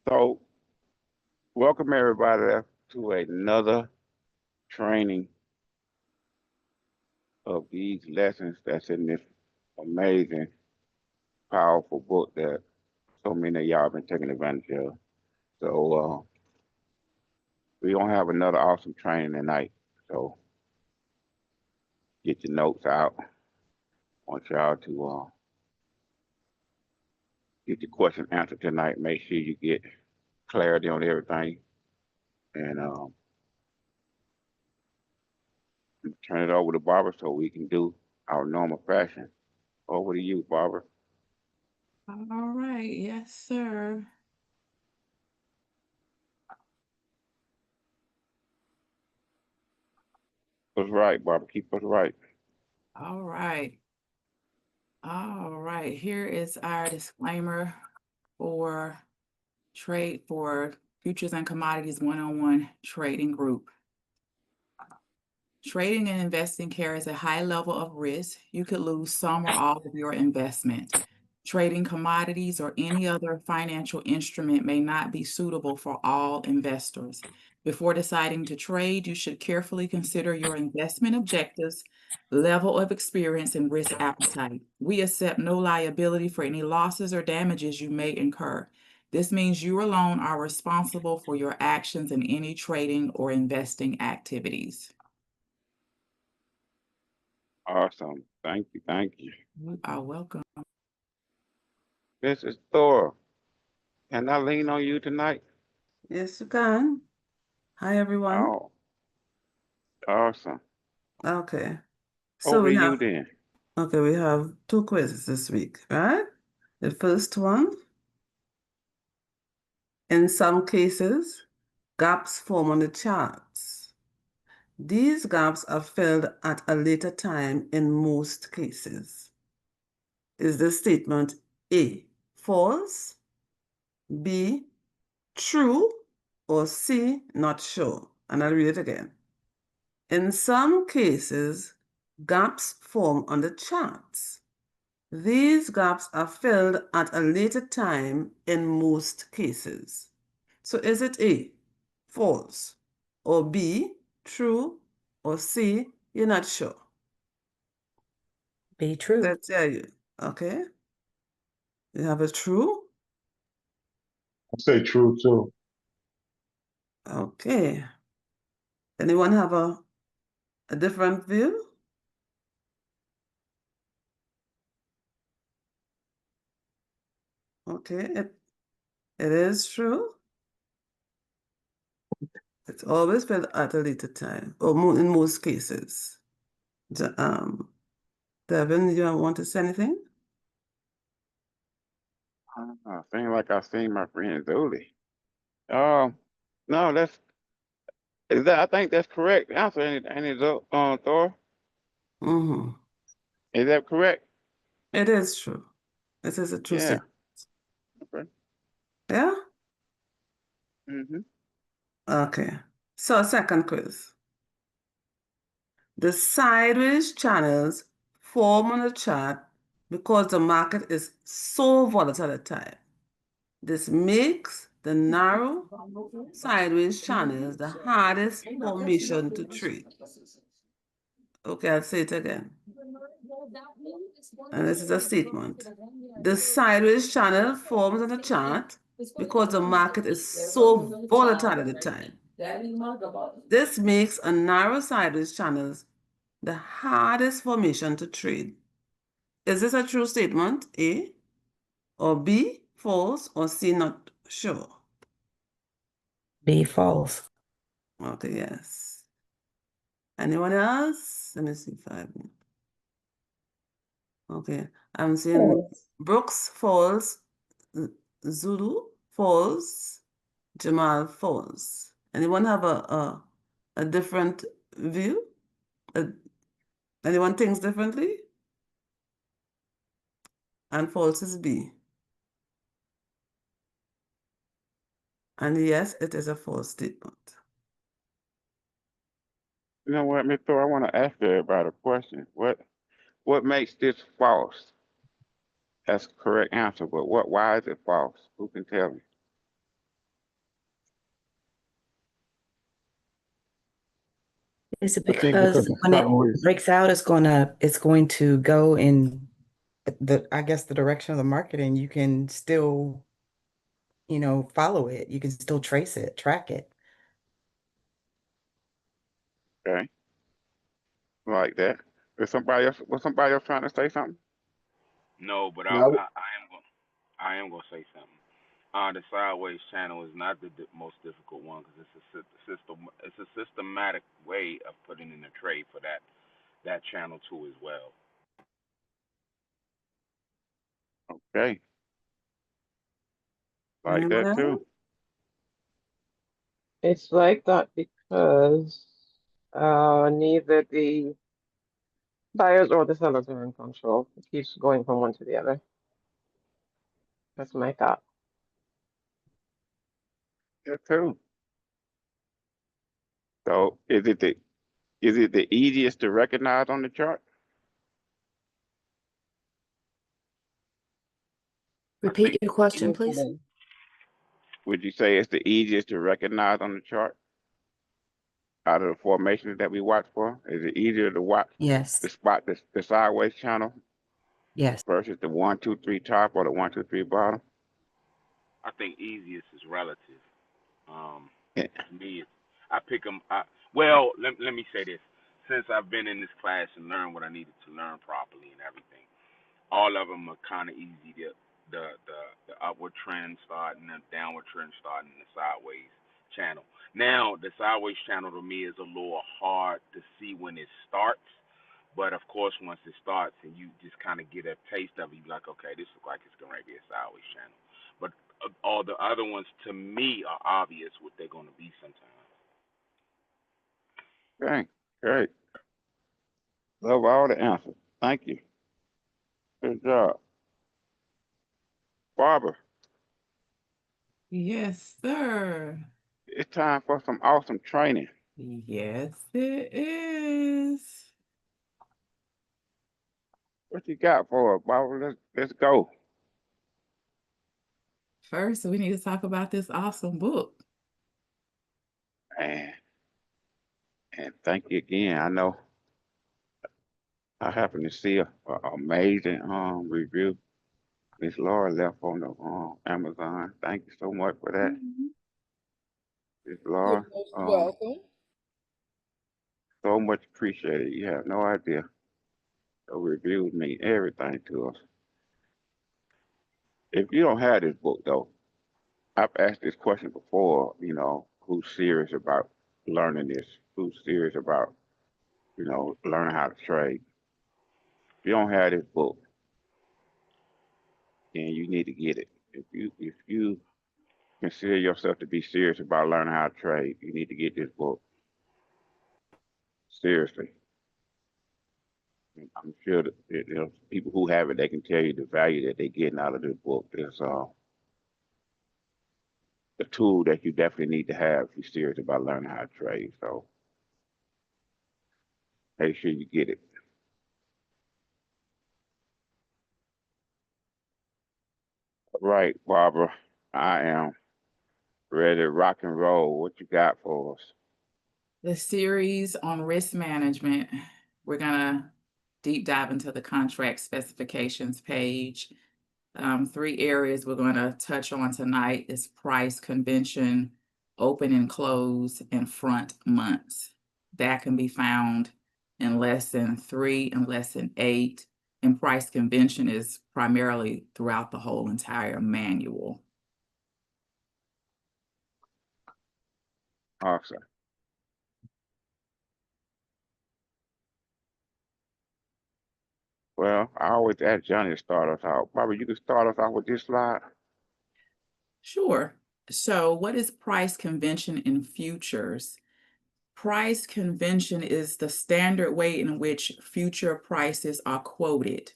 So, welcome everybody to another training of these lessons that's in this amazing, powerful book that so many of y'all been taking advantage of. So, we're gonna have another awesome training tonight. So, get your notes out. I want y'all to get your question answered tonight. Make sure you get clarity on everything, and turn it over to Barbara so we can do our normal fashion. Over to you, Barbara. All right, yes, sir. Keep us right, Barbara. Keep us right. All right. All right. Here is our disclaimer for trade for futures and commodities one-on-one trading group. Trading and investing carries a high level of risk. You could lose some or all of your investment. Trading commodities or any other financial instrument may not be suitable for all investors. Before deciding to trade, you should carefully consider your investment objectives, level of experience, and risk appetite. We accept no liability for any losses or damages you may incur. This means you alone are responsible for your actions in any trading or investing activities. Awesome. Thank you. Thank you. You are welcome. Mrs. Thor, can I lean on you tonight? Yes, you can. Hi, everyone. Oh, awesome. Okay. So Over to we you have, then. okay, we have two quizzes this week, right? The first one, in some cases, gaps form on the charts. These gaps are filled at a later time in most cases. Is the statement A, false, B, true, or C, not sure? And I'll read it again. In some cases, gaps form on the charts. These gaps are filled at a later time in most cases. So is it A, false, or B, true, or C, you're not sure? Be true. Let's tell you, okay? You have a true? I say true too. Okay. Anyone have a different view? Okay, it is true. It's always filled at a later time, or in most cases. Devin, you want to say anything? I seem like I seen my friend Zuli. Um, no, I think that's correct answer, ain't it, Thor? Mm-hmm. Is that correct? It is true. This is a true Yeah. statement. Okay. Yeah? Mm-hmm. Okay. So, second quiz. The sideways channels form on the chart because the market is so volatile at time. This makes the narrow sideways channels the hardest formation to trade. Okay, I'll say it again. And this is a statement. The sideways channel forms on the chart because the market is so volatile at the time. This makes a narrow sideways channel the hardest formation to trade. Is this a true statement, A, or B, false, or C, not sure? Be false. Okay, yes. Anyone else? Let me see if I have. Okay, I'm seeing Brooks false, Zulu false, Jamal false. Anyone have a different view? Anyone thinks differently? And false is B. And yes, it is a false statement. You know what, Miss Thor? I want to ask everybody a question. What makes this false? That's the correct answer, but why is it false? Who can tell me? Is it I think because because it's when it sideways. breaks out, it's going to go in I guess the direction of the market, and you can still, follow it. You can still trace it, track it. Okay, like that. Was somebody else trying to say something? No, but Now, I am gonna say something. The sideways channel is not the most difficult one because it's a systematic way of putting in a trade for that channel too as well. Okay, like Anyone that else? too. It's like that because neither the buyers or the sellers are in control. It keeps going from one to the other. That's my thought. That too. So is it the easiest to recognize on the chart? I Repeat think your question, Yes, it please. is. Would you say it's the easiest to recognize on the chart out of the formations that we watch for? Is it easier to watch Yes. the spot the sideways channel Yes. versus the 1, 2, 3 top or the 1, 2, 3 bottom? I think easiest is relative. Yeah. To me, I pick them. Well, let me say this. Since I've been in this class and learned what I needed to learn properly and everything, all of them are kind of easy. The upward trend starting, the downward trend starting, the sideways channel. Now, the sideways channel to me is a little hard to see when it starts, but of course, once it starts and you just kind of get a taste of it, you're like, okay, this looks like it's going to be a sideways channel. But all the other ones to me are obvious what they're going to be sometimes. Okay, great. Love all the answers. Thank you. Good job. Barbara, Yes, sir. it's time for some awesome training. Yes, it is. What you got for us, Barbara? Let's go. First, we need to talk about this awesome book. And thank you again. I know I happened to see a amazing review Miss Laura left on the Amazon. Thank you so much for that, Mhm. Miss You're Laura. most Um, welcome. so much appreciated. You have no idea. The reviews mean everything to us. If you don't have this book though, I've asked this question before, who's serious about learning this? Who's serious about, learning how to trade? If you don't have this book, then you need to get it. If you consider yourself to be serious about learning how to trade, you need to get this book. Seriously. I'm sure that people who have it, they can tell you the value that they're getting out of this book. It's a tool that you definitely need to have if you're serious about learning how to trade. So make sure you get it. All right, Barbara, I am ready to rock and roll. What you got for us? The series on risk management, we're gonna deep dive into the contract specifications page. 3 areas we're gonna touch on tonight is price convention, open and close, and front months. That can be found in lesson 3 and lesson 8, and price convention is primarily throughout the whole entire manual. Awesome. Well, I always ask Johnny to start us out. Barbara, you can start us out with this slide. Sure. So what is price convention in futures? Price convention is the standard way in which future prices are quoted.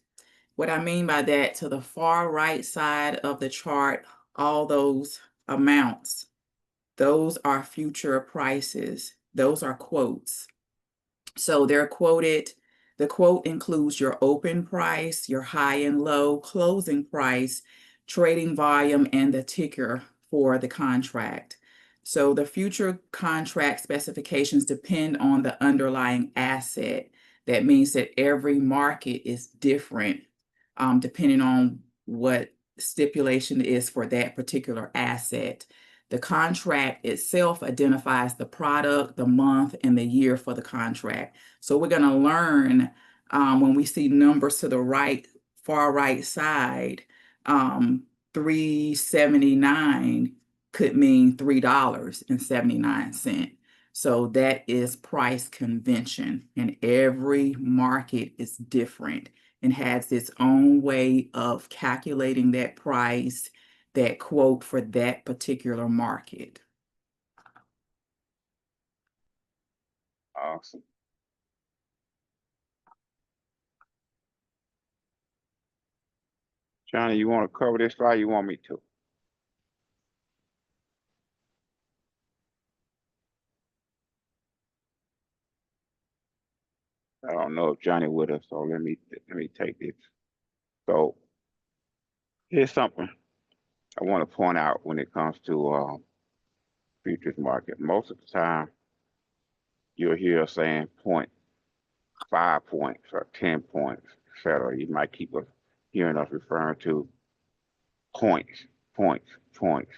What I mean by that, to the far right side of the chart, all those amounts, those are future prices. Those are quotes. So they're quoted, the quote includes your open price, your high and low closing price, trading volume, and the ticker for the contract. So the future contract specifications depend on the underlying asset. That means that every market is different, depending on what stipulation is for that particular asset. The contract itself identifies the product, the month, and the year for the contract. So we're going to learn when we see numbers to the right, far right side, 379 could mean $3.79. So that is price convention, and every market is different and has its own way of calculating that price, that quote for that particular market. Awesome. Johnny, you want to cover this slide? You want me to? I don't know if Johnny with us, so let me take this. So here's something I want to point out when it comes to futures market. Most of the time, you'll hear us saying 0.5 points or 10 points, etc. You might keep hearing us referring to points, points, points.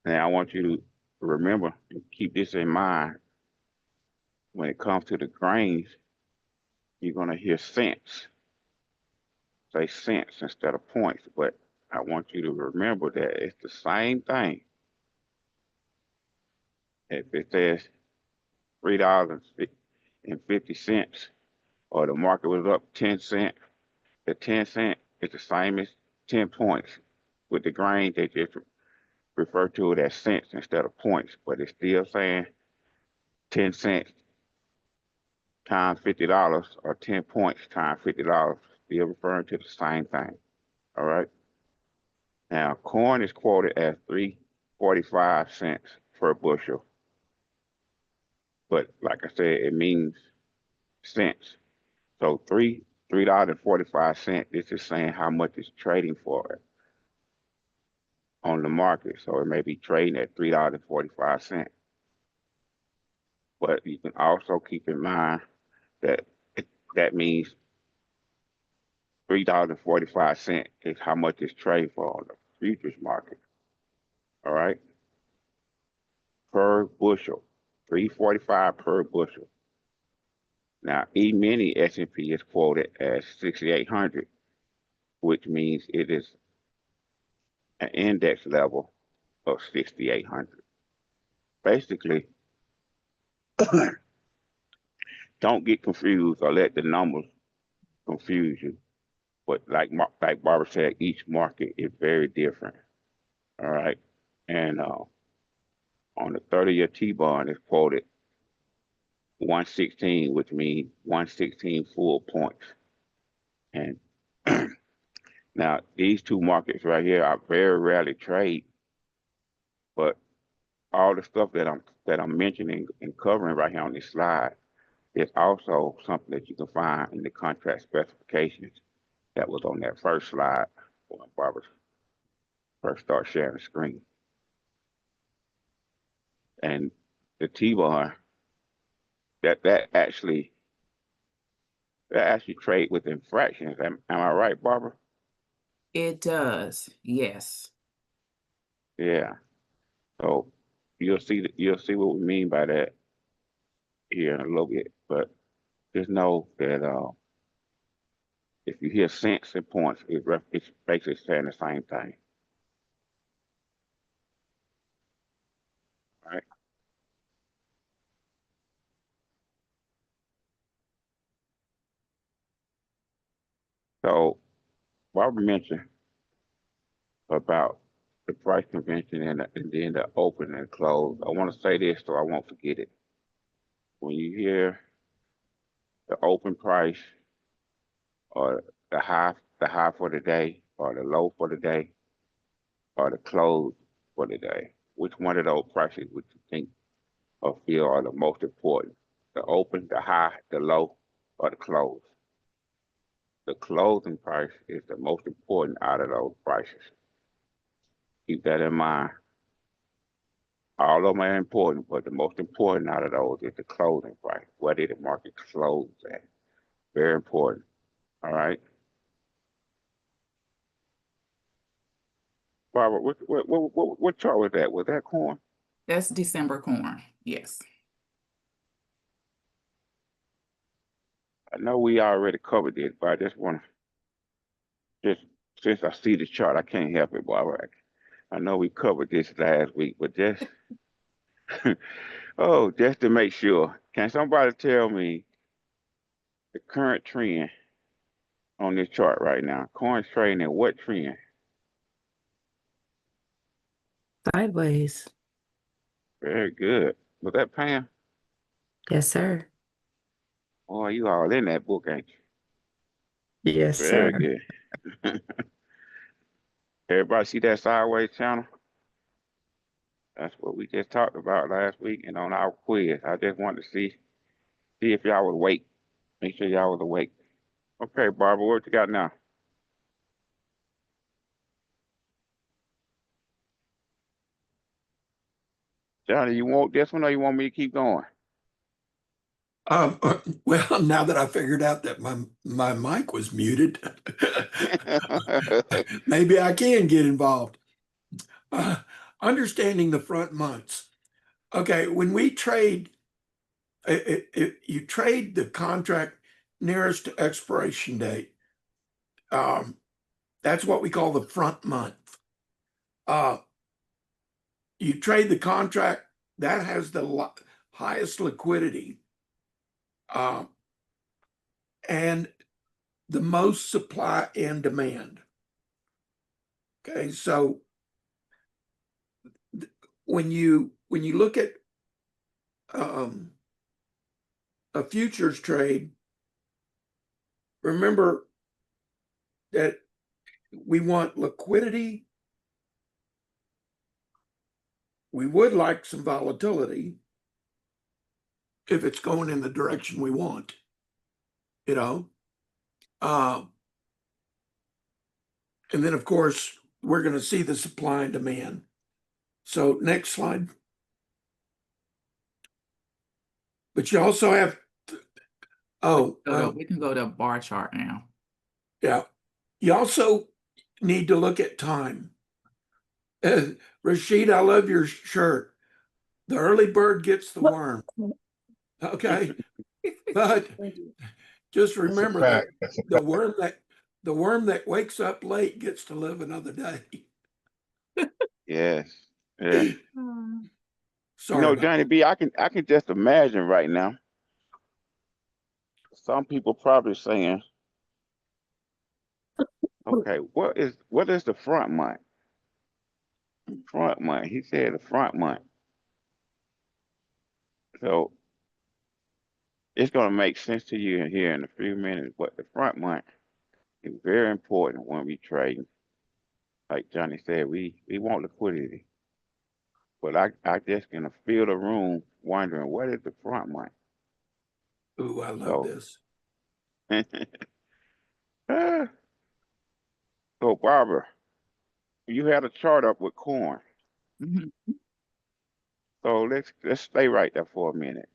Now, I want you to remember and keep this in mind. When it comes to the grains, you're going to hear cents. Say cents instead of points, but I want you to remember that it's the same thing. If it says $3.50, or the market was up 10 cents, the 10 cent is the same as 10 points. With the grain, they just refer to it as cents instead of points, but it's still saying 10 cents times $50 or 10 points times $50, still referring to the same thing. All right. Now, corn is quoted as 3.45 cents per bushel, but like I said, it means cents. So $3.45. This is saying how much it's trading for it on the market. So it may be trading at $3.45. But you can also keep in mind that that means $3.45 is how much it's trading for on the futures market. All right. Per bushel, 3.45 per bushel. Now, E-mini S&P is quoted as 6,800, which means it is an index level of 6,800. Basically, don't get confused or let the numbers confuse you. But like Barbara said, each market is very different. All right. And on the 30-year T-bond is quoted 116, which means 116 full points. And now these two markets right here are very rarely trade, but all the stuff that I'm mentioning and covering right here on this slide is also something that you can find in the contract specifications that was on that first slide when Barbara first started sharing the screen. And the T-bar, that actually trade within fractions. Am I right, Barbara? It does, yes. Yeah. So you'll see what we mean by that here in a little bit. But just know that if you hear cents and points, it's basically saying the same thing. All right. So Barbara mentioned about the price convention and then the open and close. I want to say this so I won't forget it. When you hear the open price or the high for the day or the low for the day or the close for the day, which one of those prices would you think or feel are the most important? The open, the high, the low, or the close? The closing price is the most important out of those prices. Keep that in mind. All of them are important, but the most important out of those is the closing price. Where did the market close at? Very important. All right. Barbara, what chart was that? Was that corn? That's December corn. Yes. I know we already covered it, but I just want to, just since I see the chart, I can't help it, Barbara. I know we covered this last week, but just, oh, just to make sure, can somebody tell me the current trend on this chart right now? Corn's trading at what trend? Sideways. Very good. Was that Pam? Yes, sir. Boy, you all in that book, ain't you? Yes, Very sir. good. Everybody see that sideways channel? That's what we just talked about last week and on our quiz. I just wanted to see if y'all was awake. Make sure y'all was awake. Okay, Barbara, what you got now? Johnny, you want this one or you want me to keep going? Well, now that I figured out that my mic was muted, maybe I can get involved. Understanding the front months. Okay, when we trade, you trade the contract nearest to expiration date. That's what we call the front month. You trade the contract that has the highest liquidity and the most supply and demand. Okay, so when you look at a futures trade, remember that we want liquidity. We would like some volatility if it's going in the direction we want, you know. And then, of course, we're going to see the supply and demand. So next slide. But you also have, We can go to a bar chart now. yeah. You also need to look at time. Rashid, I love your shirt. The early bird gets the worm. Okay. But just remember that the worm that wakes up late gets to live another day. Yes. Yeah. Sorry. You know, Johnny B, I can just imagine right now. Some people probably saying, okay, what is the front month? Front month. He said the front month. So it's gonna make sense to you here in a few minutes, but the front month is very important when we trade. Like Johnny said, we want liquidity. But I just gonna feel the room wondering what is the front month? Ooh, I love this. So Barbara, you had a chart up with corn. Mhm. So let's stay right there for a minute.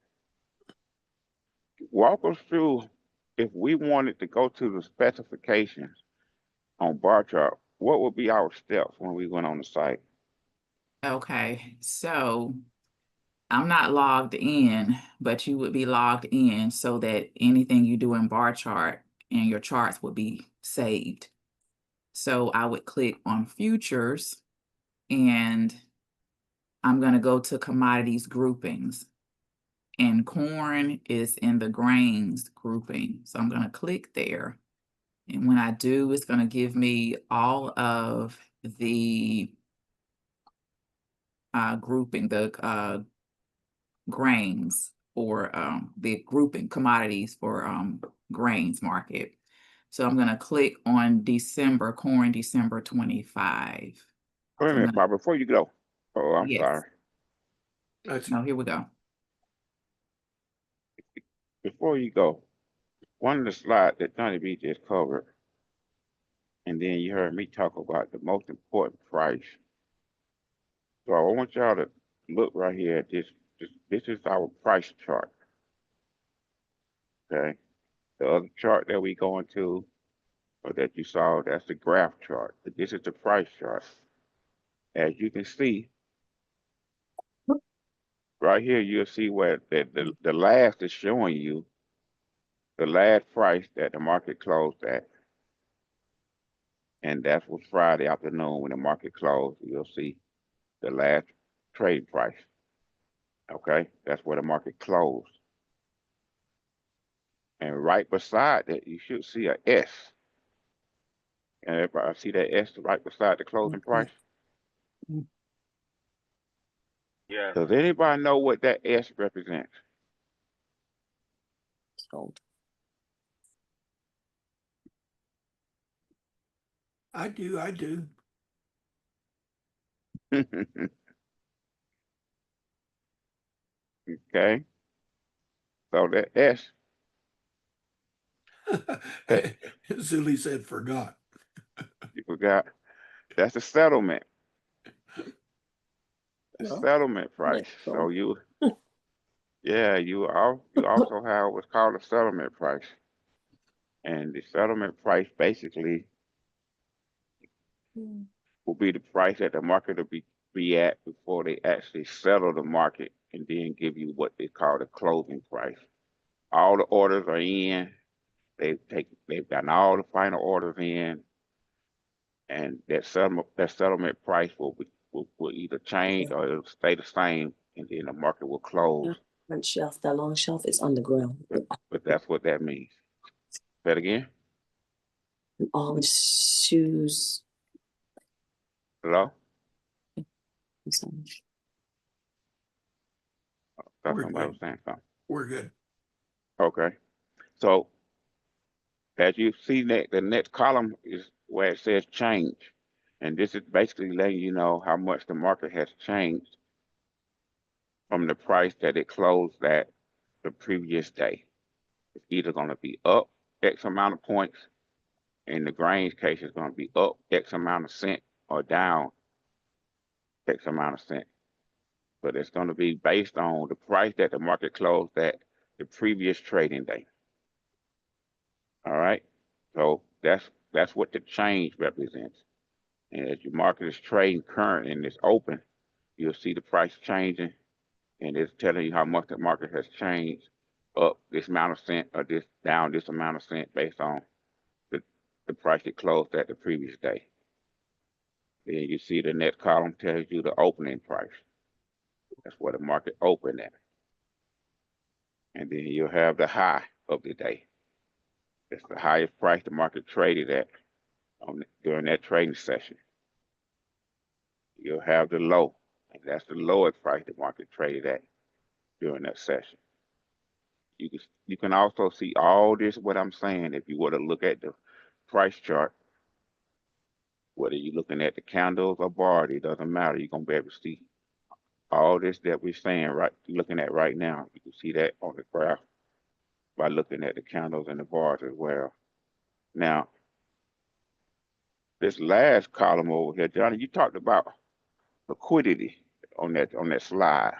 Walk us through if we wanted to go to the specifications on bar chart, what would be our steps when we went on the site? Okay, so I'm not logged in, but you would be logged in so that anything you do in bar chart and your charts would be saved. So I would click on futures and I'm going to go to commodities groupings, and corn is in the grains grouping. So I'm going to click there. And when I do, it's going to give me all of the grouping, the grains for the grouping commodities for grains market. So I'm going to click on December, corn, December 25. Wait a minute, Barbara, before you go. Oh, I'm Yes. sorry. No, here we go. Before you go, one of the slides that Johnny B just covered, and then you heard me talk about the most important price. So I want y'all to look right here at this. This is our price chart. Okay. The other chart that we go into, or that you saw, that's the graph chart. But this is the price chart. As you can see, right here, you'll see where the last is showing you the last price that the market closed at. And that was Friday afternoon when the market closed. You'll see the last trade price. Okay, that's where the market closed. And right beside that, you should see a S. And everybody see that S right beside the closing price? Yeah. Does anybody know what that S represents? I do. Okay. So that S, Zuli said forgot. you forgot, that's the settlement. The settlement price. So you also have what's called a settlement price. And the settlement price basically will be the price that the market will be at before they actually settle the market and then give you what they call the closing price. All the orders are in. They've gotten all the final orders in, and that settlement price will either change or it'll stay the same, and then the market will close. Front shelf, that long shelf is on the ground. But that's what that means. Say that again. All the shoes. Hello? I'm sorry. Thought We're somebody good. was saying something. We're good. Okay. So as you see, the next column is where it says change. And this is basically letting you know how much the market has changed from the price that it closed at the previous day. It's either going to be up X amount of points. In the grains case, it's going to be up X amount of cent or down X amount of cent. But it's going to be based on the price that the market closed at the previous trading day. All right. So that's what the change represents. And as your market is trading current and it's open, you'll see the price changing, and it's telling you how much the market has changed up this amount of cent or this down this amount of cent based on the price it closed at the previous day. Then you see the next column tells you the opening price. That's where the market opened at. And then you'll have the high of the day. That's the highest price the market traded at during that trading session. You'll have the low, and that's the lowest price the market traded at during that session. You can also see all this, what I'm saying, if you were to look at the price chart, whether you're looking at the candles or bar, it doesn't matter. You're gonna be able to see all this that we're saying looking at right now. You can see that on the graph by looking at the candles and the bars as well. Now, this last column over here, Johnny, you talked about liquidity on that slide.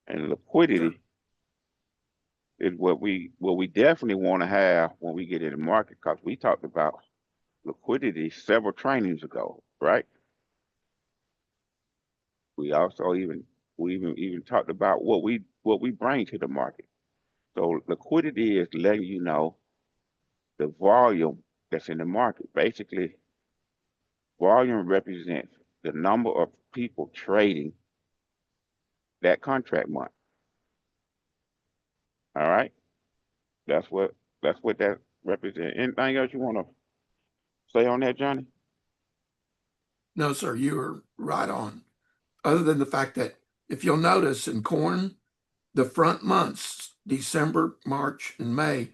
And liquidity is what we definitely want to have when we get in the market, because we talked about liquidity several trainings ago, right? We also even talked about what we bring to the market. So liquidity is letting you know the volume that's in the market. Basically, volume represents the number of people trading that contract month. All right, that's what that represents. Anything else you want to say on that, Johnny? No, sir, you were right on. Other than the fact that if you'll notice in corn, the front months, December, March, and May,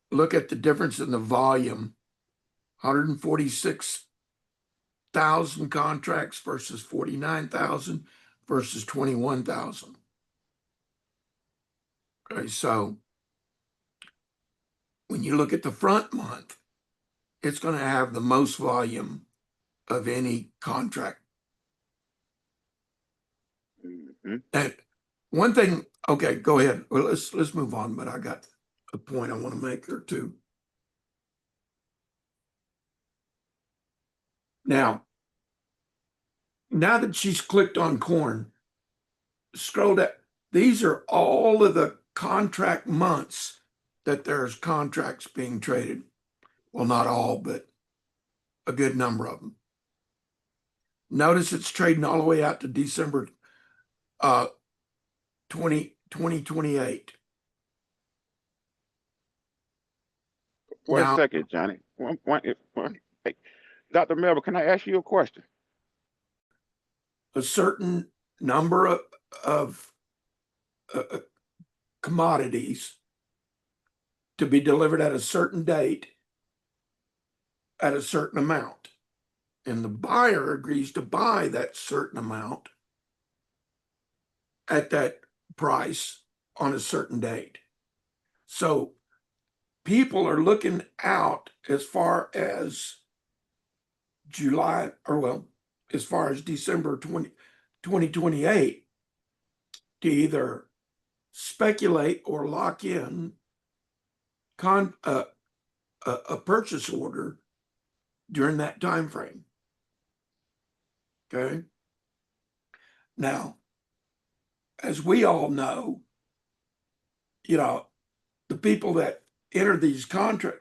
look at the difference in the volume. 146,000 contracts versus 49,000 versus 21,000. Okay, so when you look at the front month, it's going to have the most volume of any contract Mhm. And one thing, okay, go ahead. Well, let's move on, but I got a point I want to make or two. Now that she's clicked on corn, scroll down. These are all of the contract months that there's contracts being traded. Well, not all, but a good number of them. Notice it's trading all the way out to December 2028. One Now, second, Johnny. Hey, Dr. Melvin, can I ask you a question? a certain number of commodities to be delivered at a certain date at a certain amount. And the buyer agrees to buy that certain amount at that price on a certain date. So people are looking out as far as July, or well, as far as December 2028 to either speculate or lock in a purchase order during that time frame. Okay. Now, as we all know, the people that enter these contracts,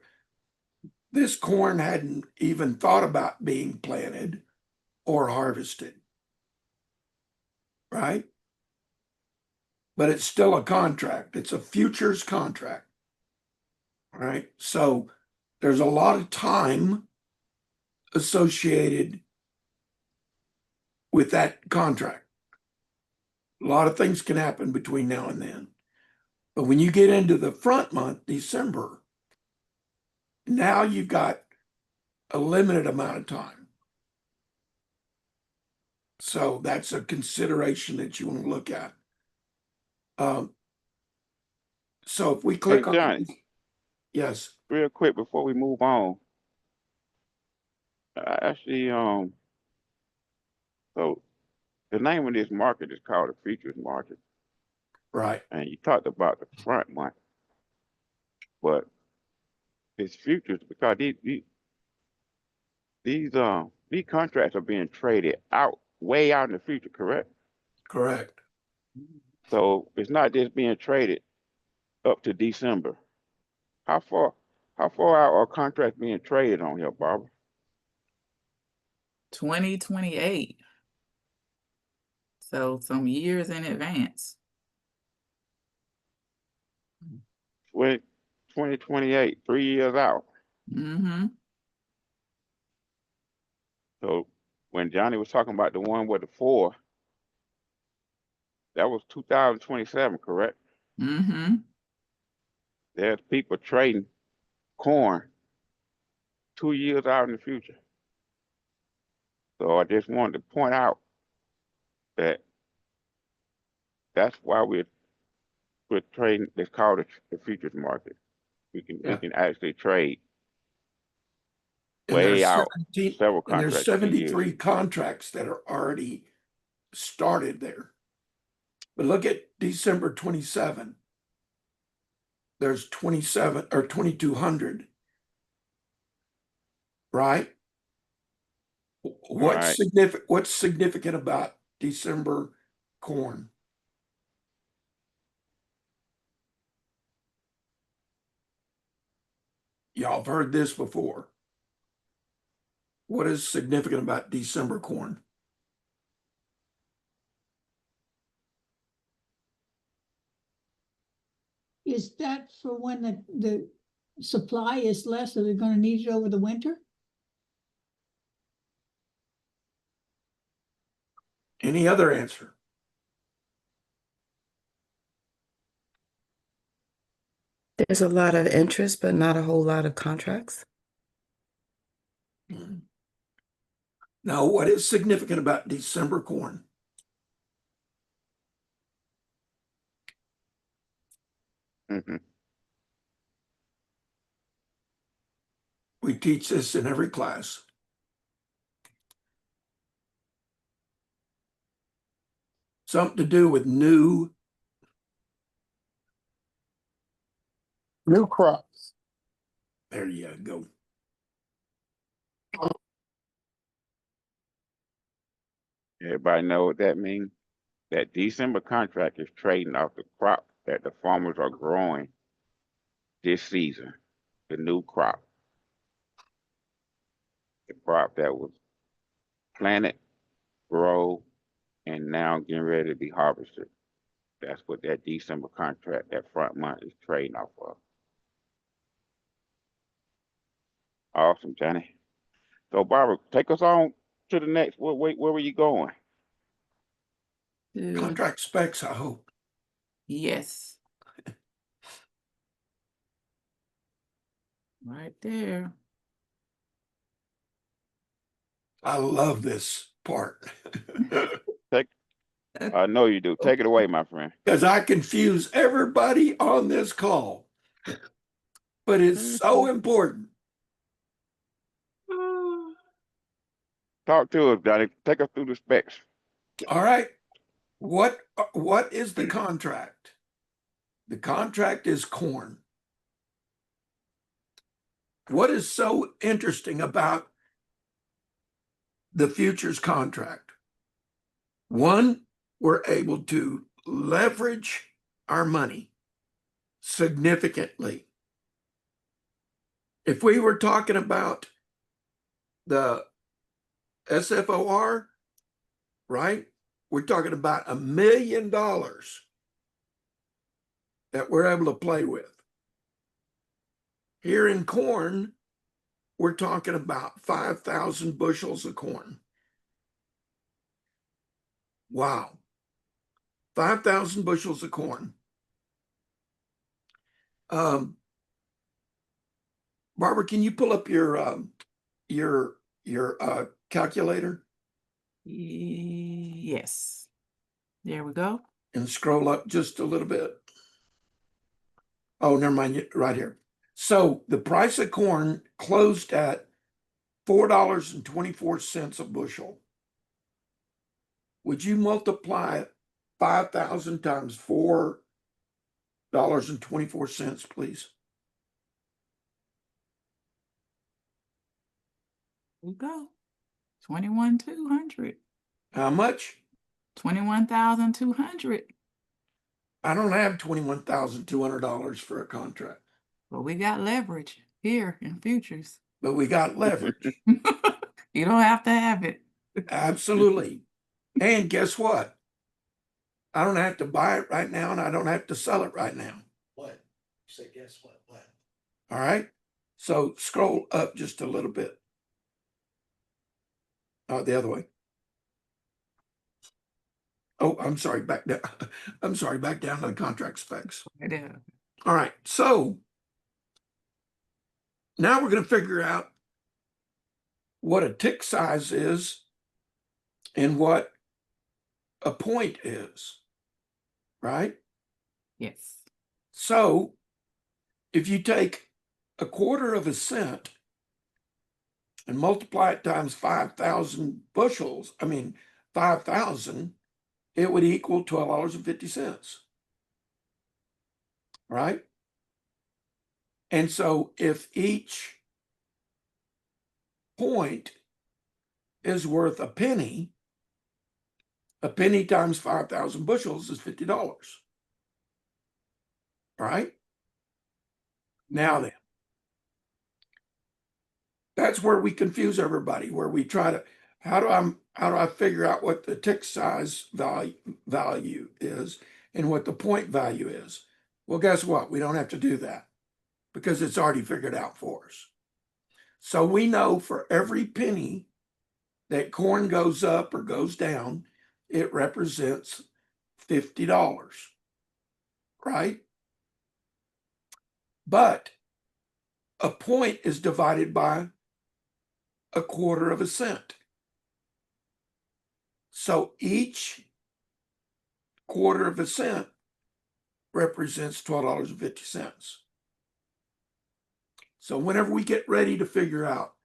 this corn hadn't even thought about being planted or harvested, right? But it's still a contract. It's a futures contract, right? So there's a lot of time associated with that contract. A lot of things can happen between now and then. But when you get into the front month, December, now you've got a limited amount of time. So that's a consideration that you want to look at. So if we click Hey, on, Johnny, yes, real quick before we move on. Actually, so the name of this market is called the futures market, right, and you talked about the front month, but it's futures because these contracts are being traded out way out in the future, correct? correct. So it's not just being traded up to December. How far out are contracts being traded on here, Barbara? 2028. So some years in advance. 2028, 3 years out. Mm-hmm. So when Johnny was talking about the one with the 4, that was 2027, correct? Mm-hmm. There's people trading corn 2 years out in the future. So I just wanted to point out that that's why we're trading. It's called the futures market. We Yeah. can actually trade And way there's out 17, several and there's contracts. 2 years. 73 contracts that are already started there. But look at December 27. There's 27 or 2,200, right? Right. What's significant about December corn? Y'all have heard this before. What is significant about December corn? Is that for when the supply is less, so they're gonna need it over the winter? Any other answer? There's a lot of interest, but not a whole lot of contracts. Now, what is significant about December corn? Mm-hmm. We teach this in every class. something to do with new crops. There you go. Everybody know what that means? That December contract is trading off the crop that the farmers are growing this season, the new crop. The crop that was planted, grow, and now getting ready to be harvested. That's what that December contract, that front month is trading off of. Awesome, Johnny. So Barbara, take us on to the next. Where were you going? Contract specs, I hope. Yes. Right there. I love this part. I know you do. Take it away, my friend. Because I confuse everybody on this call. But it's so important. Talk to us, Johnny. Take us through the specs. All right. What is the contract? The contract is corn. What is so interesting about the futures contract? One, we're able to leverage our money significantly. If we were talking about the SFOR, right? We're talking about $1 million that we're able to play with. Here in corn, we're talking about 5,000 bushels of corn. Wow. 5,000 bushels of corn. Barbara, can you pull up your calculator? Yes. There we go. And scroll up just a little bit. Oh, never mind, right here. So the price of corn closed at $4.24 a bushel. Would you multiply 5,000 times $4.24, please? There we go. 21,200. How much? 21,200. I don't have $21,200 for a contract. But we got leverage here in futures. But we got leverage. You don't have to have it. Absolutely. And guess what? I don't have to buy it right now, and I don't have to sell it right now. What? You said guess what? What? All right. So scroll up just a little bit. The other way. Oh, I'm sorry, back down. I'm sorry, back down to the contract specs. Yeah. All right. So now we're going to figure out what a tick size is and what a point is, right? Yes. So if you take 1/4 of a cent and multiply it times 5,000 bushels, 5,000, it would equal $12.50, right? And so if each point is worth a penny times 5,000 bushels is $50, right? Now then, that's where we confuse everybody, where we try to, how do I figure out what the tick size value is and what the point value is? Well, guess what? We don't have to do that because it's already figured out for us. So we know for every penny that corn goes up or goes down, it represents $50, right? But a point is divided by 1/4 of a cent. So each 1/4 of a cent represents $12.50. So whenever we get ready to figure out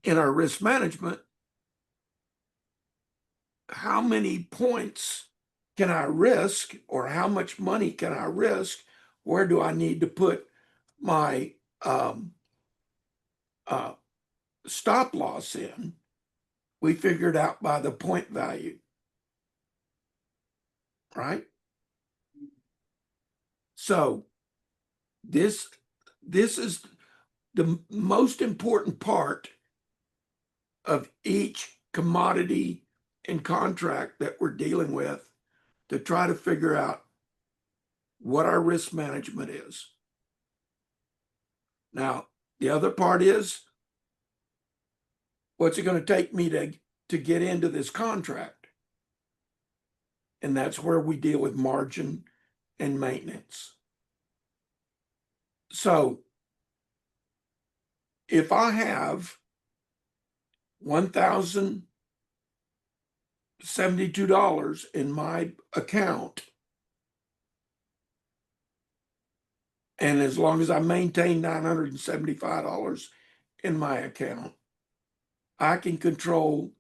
in our risk management how many points can I risk, or how much money can I risk? Where do I need to put my stop loss in? We figured out by the point value, right? So this is the most important part of each commodity and contract that we're dealing with, to try to figure out what our risk management is. Now, the other part is, what's it going to take me to get into this contract? And that's where we deal with margin and maintenance. So if I have $1,072 in my account, and as long as I maintain $975 in my account, I can control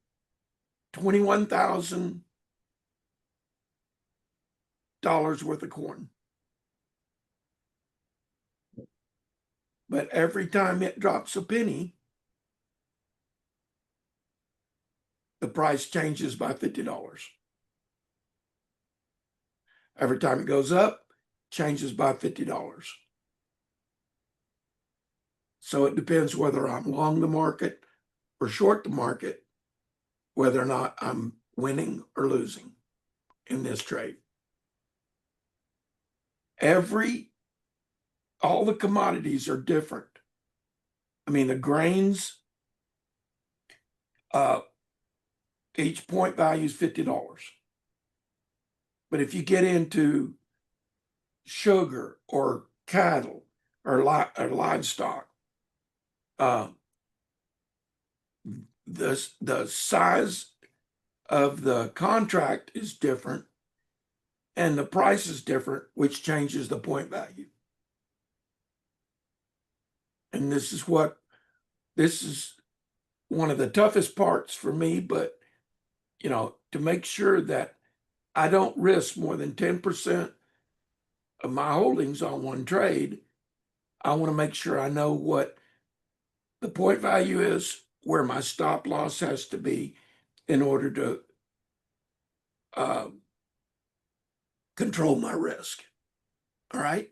$21,000 worth of corn. But every time it drops a penny, the price changes by $50. Every time it goes up, changes by $50. So it depends whether I'm long the market or short the market, whether or not I'm winning or losing in this trade. All the commodities are different. I mean, the grains, each point value is $50. But if you get into sugar or cattle or livestock, the size of the contract is different and the price is different, which changes the point value. And this is one of the toughest parts for me, but to make sure that I don't risk more than 10% of my holdings on one trade, I want to make sure I know what the point value is, where my stop loss has to be in order to control my risk. All right.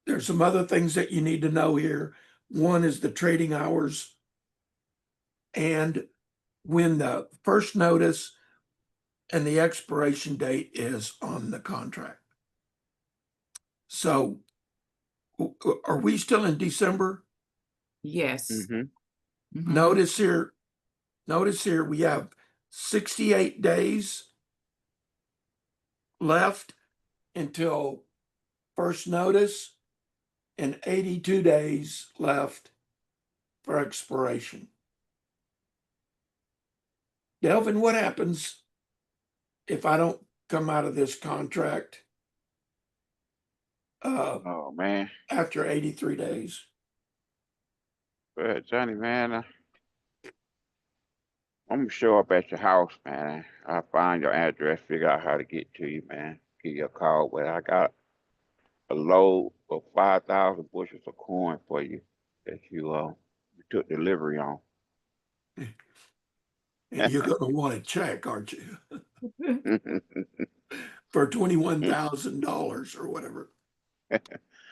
There's some other things that you need to know here. One is the trading hours and when the first notice and the expiration date is on the contract. So are we still in December? Yes. Mm-hmm. Mhm. Notice here, we have 68 days left until first notice and 82 days left for expiration. Delvin, what happens if I don't come out of this contract Oh man, after 83 days? but Johnny, man, I'm gonna show up at your house, man. I'll find your address, figure out how to get to you, man. Give you a call, but I got a load of 5,000 bushels of corn for you that you took delivery on. And you're going to want to check, aren't you? For $21,000 or whatever,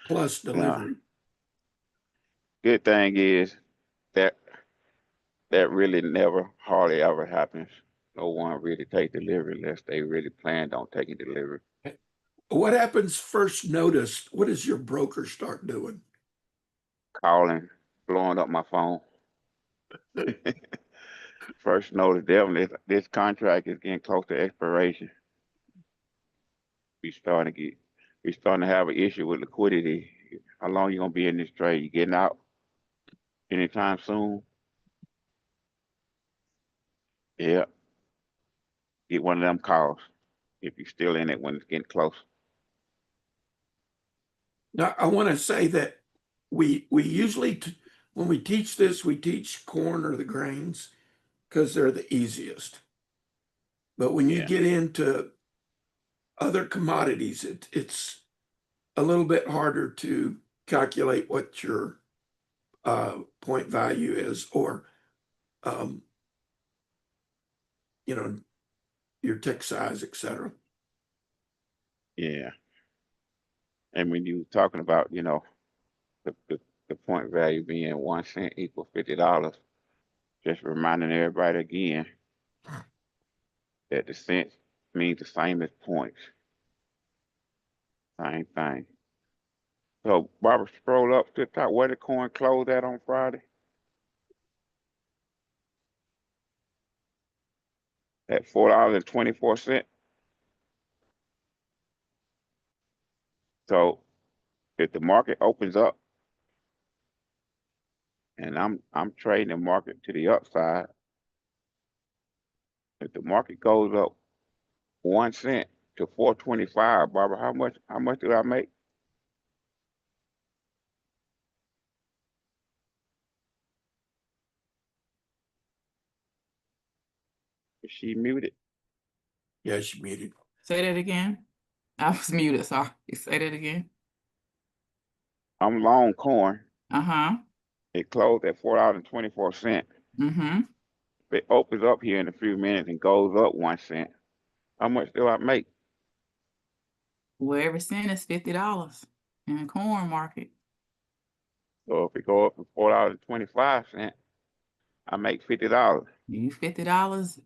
plus delivery. Good thing is that really never, hardly ever happens. No one really take delivery unless they really planned on taking delivery. What happens first notice? What does your broker start doing? Calling, blowing up my phone. First notice, definitely, this contract is getting close to expiration. We starting to have an issue with liquidity. How long you gonna be in this trade? You getting out anytime soon? Yeah. Get one of them calls if you're still in it when it's getting close. Now, I want to say that we usually, when we teach this, we teach corn or the grains. because they're the easiest. But when you Yeah. get into other commodities, it's a little bit harder to calculate what your point value is, or you know, your tick size, etc. Yeah. And when you talking about, you know, the point value being 1 cent equals $50, just reminding everybody again that the cents means the same as points. Same thing. So Barbara, scroll up to the top. Where the coin closed at on Friday? At $4.24. So if the market opens up, and I'm trading the market to the upside, if the market goes up 1 cent to 4.25, Barbara, how much do I make? Is she muted? Yeah, she muted. Say that again. I was muted, sorry. Say that again. I'm long coin. Uh-huh. It closed at $4.24. Mm-hmm. If it opens up here in a few minutes and goes up 1 cent, how much do I make? Well, every cent is $50 in the corn market. So if it go up to $4.25, I make $50. You $50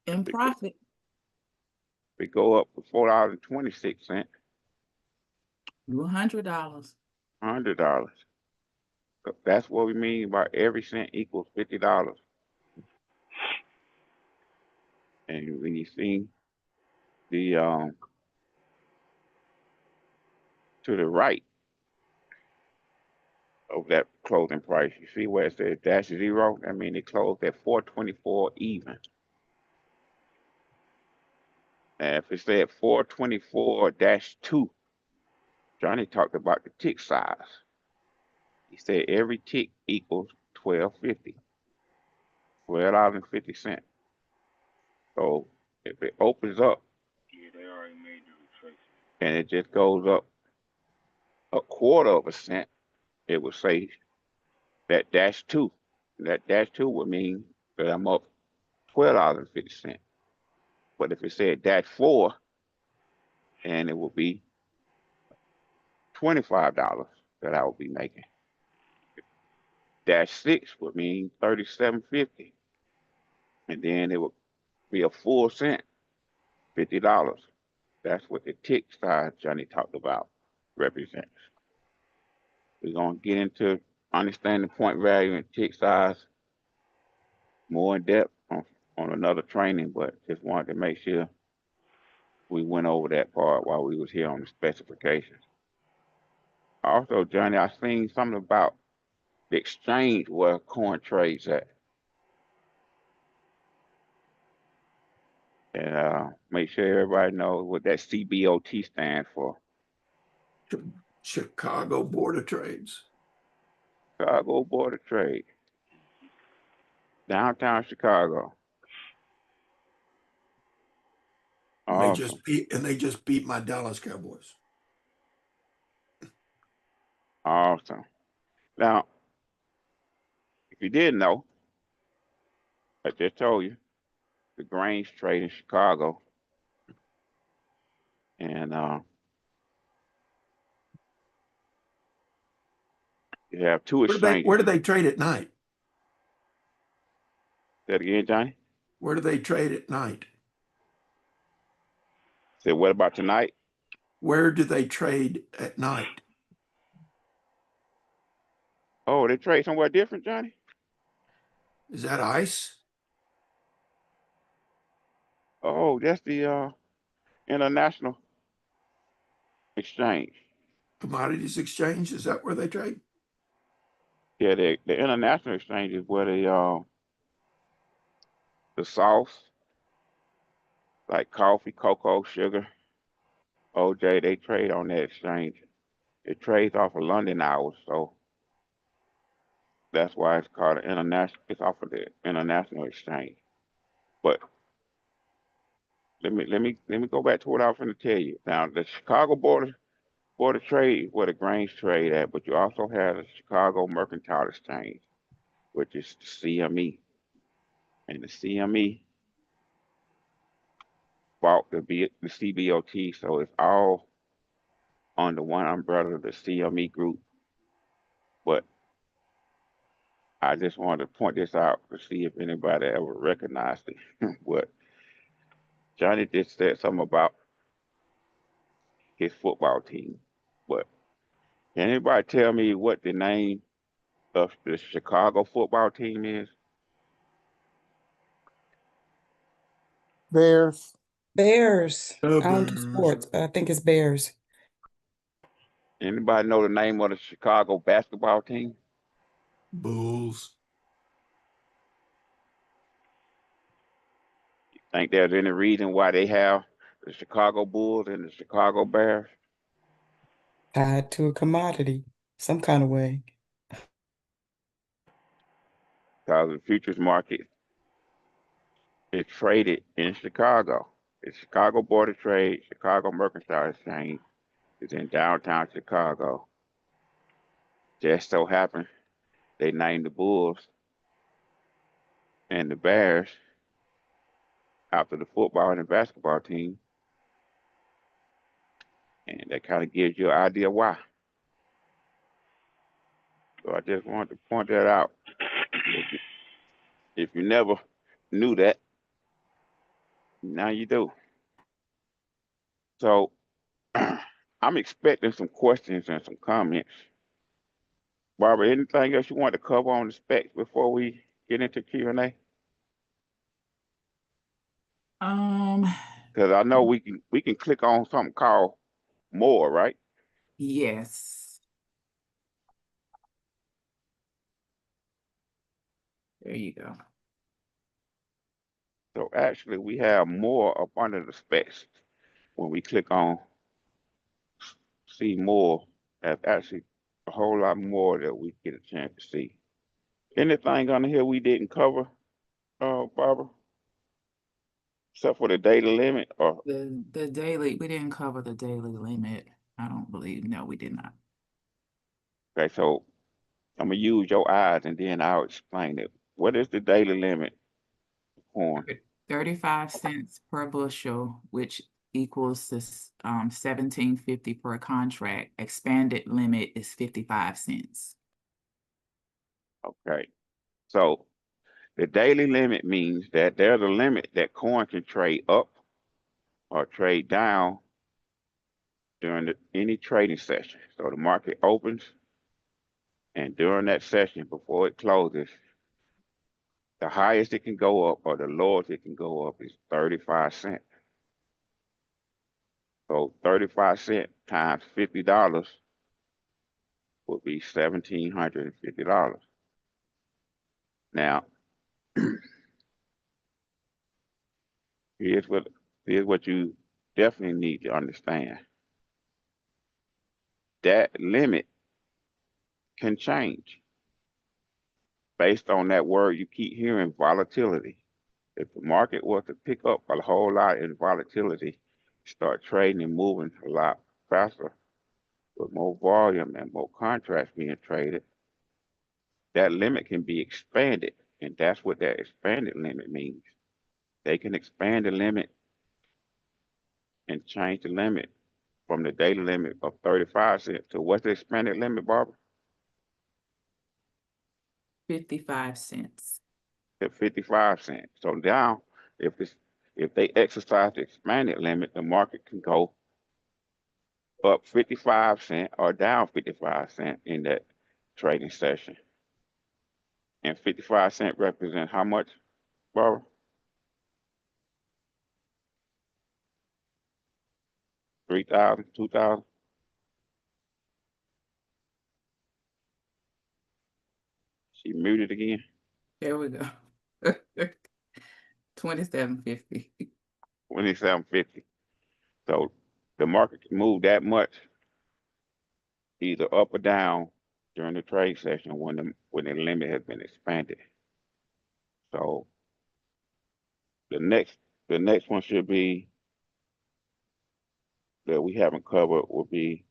in profit. If it go up to $4.26, You $100. $100. So that's what we mean by every cent equals $50. And when you see the to the right of that closing price, you see where it says -0? I mean, it closed at 424 even. And if it said 424-2, Johnny talked about the tick size. He said every tick equals $12.50. $12.50. So if it opens up, Yeah, they already made the retracement. and it just goes up 1/4 cent, it would say that -2. That -2 would mean that I'm up $12.50. But if it said -4, and it would be $25 that I would be making. -6 would mean $37.50. And then it would be a full cent, $50. That's what the tick size Johnny talked about represents. We're gonna get into understanding point value and tick size more in depth on another training, but just wanted to make sure we went over that part while we was here on the specifications. Also, Johnny, I seen something about the exchange where coin trades at. And make sure everybody knows what that CBOT stands for. Chicago Board of Trades. Chicago Board of Trade. Downtown Chicago. And Awesome. they just beat my Dallas Cowboys. Awesome. Now, if you didn't know, I just told you, the grains trade in Chicago. And you have two exchanges. Where do they trade at night? Say that again, Johnny? Where do they trade at night? Say, what about tonight? Where do they trade at night? Oh, they trade somewhere different, Johnny? Is that ICE? Oh, that's the International Exchange. Commodities Exchange? Is that where they trade? Yeah, the International Exchange is where the sauce, like coffee, cocoa, sugar, OJ, they trade on that exchange. It trades off of London hours, so That's why it's called an international. It's off of the international exchange. But let me go back to what I was going to tell you. Now, the Chicago Board of Trade is where the grains trade at, but you also have the Chicago Mercantile Exchange, which is the CME, and the CME bought the CBOT, so it's all under one umbrella of the CME group. But I just wanted to point this out to see if anybody ever recognized it. What Johnny just said something about his football team. But can anybody tell me what the name of the Chicago football team is? Bears. Bears. The I don't do Bears. sports, but I think it's Bears. Anybody know the name of the Chicago basketball team? Bulls. Think there's any reason why they have the Chicago Bulls and the Chicago Bears? Tied to a commodity, some kind of way. Because the futures market is traded in Chicago. The Chicago Board of Trade, Chicago Mercantile Exchange is in downtown Chicago. Just so happened they named the Bulls and the Bears after the football and the basketball team. And that kind of gives you an idea why. So I just wanted to point that out. If you never knew that, now you do. So I'm expecting some questions and some comments. Barbara, anything else you want to cover on the specs before we get into Q&A? Because I know we can click on something called more, right? Yes. There you go. So actually we have more up under the specs. When we click on see more, there's actually a whole lot more that we get a chance to see. Anything under here we didn't cover, Barbara? Except for the data limit or The daily, we didn't cover the daily limit. I don't believe, no, we did not. okay, so I'm gonna use your eyes and then I'll explain it. What is the daily limit for corn? 35 cents per bushel, which equals to 17.50 per contract. Expanded limit is 55 cents. Okay, so the daily limit means that there's a limit that corn can trade up or trade down during any trading session. So the market opens, and during that session, before it closes, the highest it can go up or the lowest it can go up is 35 cents. So 35 cents times $50 would be $1,750. Now, here's what you definitely need to understand. That limit can change based on that word you keep hearing, volatility. If the market was to pick up a whole lot in volatility, start trading and moving a lot faster with more volume and more contracts being traded, that limit can be expanded. And that's what that expanded limit means. They can expand the limit and change the limit from the daily limit of 35 cents to what's the expanded limit, Barbara? 55 cents. To 55 cents. So now, if they exercise the expanded limit, the market can go up 55 cents or down 55 cents in that trading session. And 55 cents represent how much, Barbara? $3,000, $2,000? She muted again. There we go. 27.50. 27.50. So the market can move that much, either up or down, during the trade session when the limit has been expanded. So the next one should be that we haven't covered will be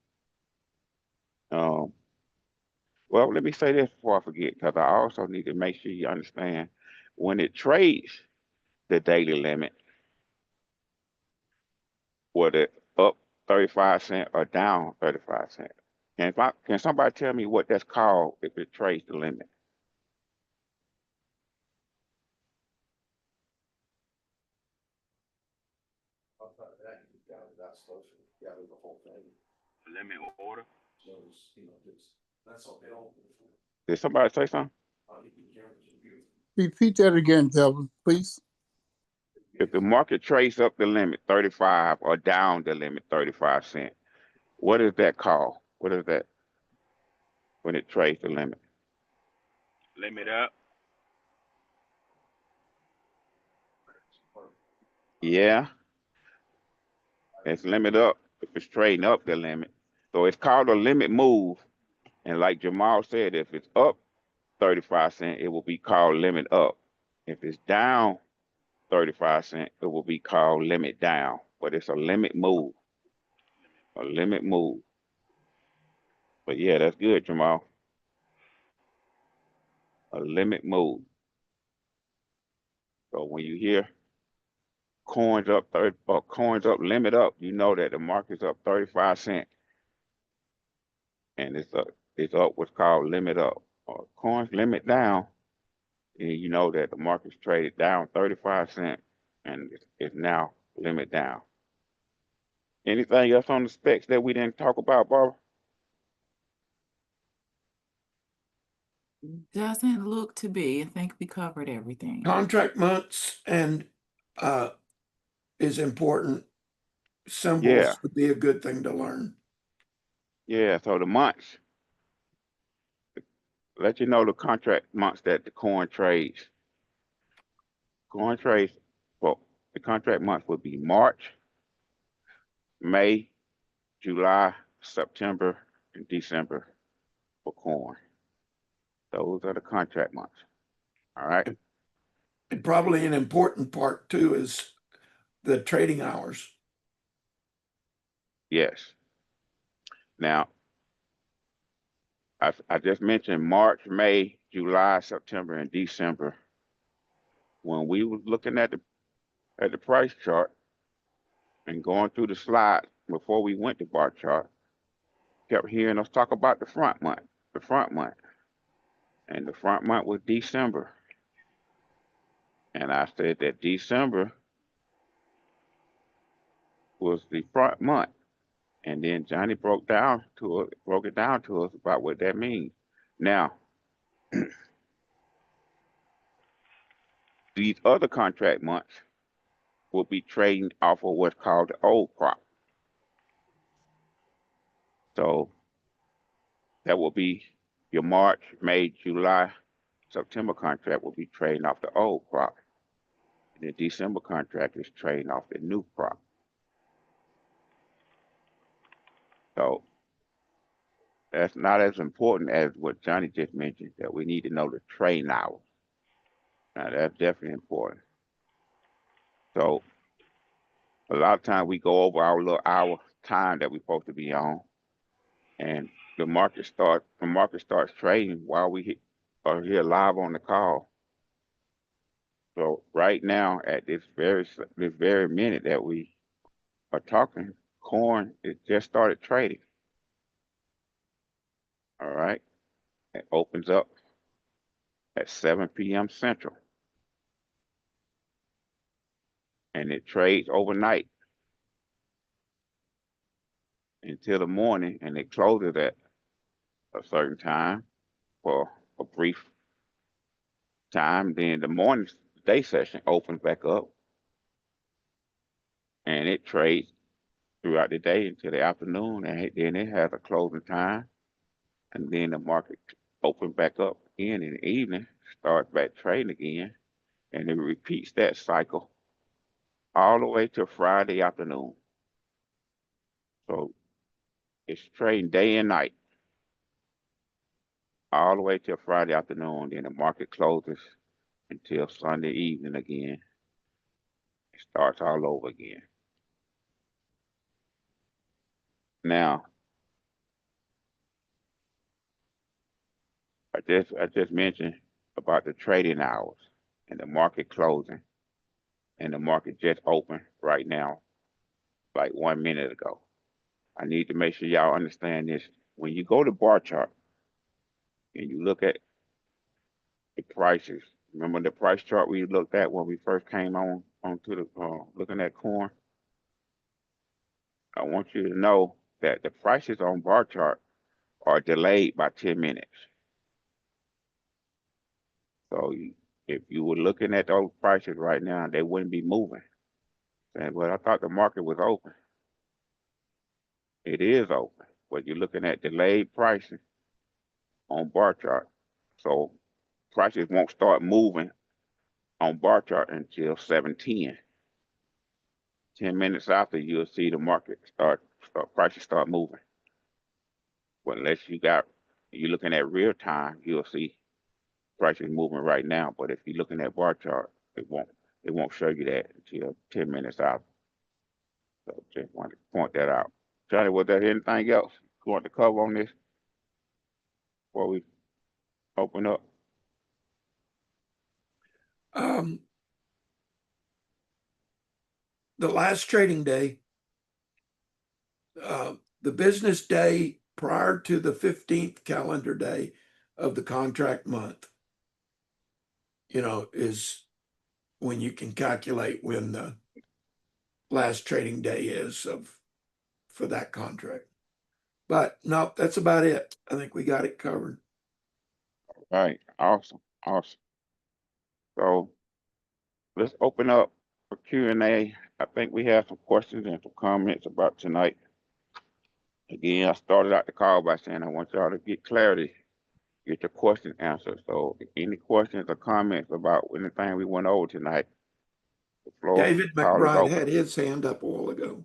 well, let me say this before I forget, because I also need to make sure you understand when it trades the daily limit, whether it's up 35 cents or down 35 cents. And can somebody tell me what that's called if it trades the limit? Outside of that, you gather that social, gather the whole thing. Limit order. So it's, that's all they don't. Did somebody say something? Repeat that again, Delvin, please. If the market trades up the limit 35 or down the limit 35 cents, what is that called? What is that when it trades the limit? Limit up. Yeah, it's limit up if it's trading up the limit. So it's called a limit move. And like Jamal said, if it's up 35 cents, it will be called limit up. If it's down 35 cents, it will be called limit down. But it's a limit move. A limit move. But yeah, that's good, Jamal. A limit move. So when you hear coins up 30 or coins up, limit up, you know that the market's up 35 cents. And it's up what's called limit up. Or coins limit down, and you know that the market's traded down 35 cents and it's now limit down. Anything else on the specs that we didn't talk about, Barbara? Doesn't look to be. I think we covered everything. Contract months and is important. Symbols Yeah. would be a good thing to learn. Yeah, so the months, let you know the contract months that the coin trades. Coin trades, well, the contract months would be March, May, July, September, and December for corn. Those are the contract months. All right. And probably an important part too is the trading hours. Yes. Now, I just mentioned March, May, July, September, and December. When we was looking at the price chart and going through the slides before we went to bar chart, kept hearing us talk about the front month, and the front month was December. And I said that December was the front month. And then Johnny broke it down to us about what that means. Now, these other contract months will be trading off of what's called the old crop. So that will be your March, May, July, September contract will be trading off the old crop. And the December contract is trading off the new crop. So that's not as important as what Johnny just mentioned, that we need to know the trading hours. Now that's definitely important. So a lot of times we go over our little hour time that we're supposed to be on, and the market starts trading while we are here live on the call. So right now, at this very minute that we are talking, corn it just started trading. All right, it opens up at 7 p.m. Central, and it trades overnight until the morning, and it closes at a certain time for a brief time. Then the morning day session opens back up, and it trades throughout the day until the afternoon, and then it has a closing time, and then the market opens back up again in the evening, starts back trading again, and it repeats that cycle all the way to Friday afternoon. So it's trading day and night. all the way till Friday afternoon. Then the market closes until Sunday evening again. It starts all over again. Now, I just mentioned about the trading hours and the market closing, and the market just opened right now, like 1 minute ago. I need to make sure y'all understand this. When you go to bar chart and you look at the prices, remember the price chart we looked at when we first came onto the looking at corn? I want you to know that the prices on bar chart are delayed by 10 minutes. So if you were looking at those prices right now, they wouldn't be moving. Saying, well, I thought the market was open. It is open, but you're looking at delayed pricing on bar chart. So prices won't start moving on bar chart until 7:10. 10 minutes after, you'll see the market prices start moving. But unless you're looking at real time, you'll see prices moving right now. But if you're looking at bar chart, it won't show you that until 10 minutes after. So just wanted to point that out. Johnny, was there anything else you want to cover on this before we open up? The last trading day, the business day prior to the 15th calendar day of the contract month, is when you can calculate when the last trading day is for that contract. But no, that's about it. I think we got it covered. All right, awesome. So let's open up for Q&A. I think we have some questions and some comments about tonight. Again, I started out the call by saying I want y'all to get clarity, get your question answered. So any questions or comments about anything we went over tonight, the floor David call is McBride open. had his hand up a while ago.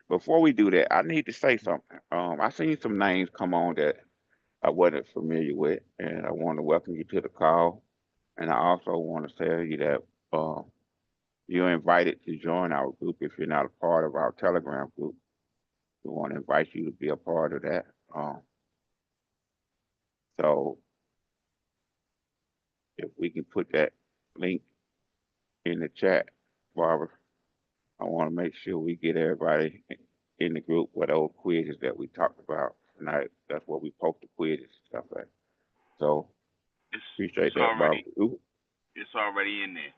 Before we do that, I need to say something. I seen some names come on that I wasn't familiar with, and I want to welcome you to the call. And I also want to tell you that you're invited to join our group if you're not a part of our Telegram group. We want to invite you to be a part of that. So if we can put that link in the chat, Barbara, I want to make sure we get everybody in the group with those quizzes that we talked about tonight. That's what we post the quizzes and stuff like. So appreciate that, Barbara. It's already in there.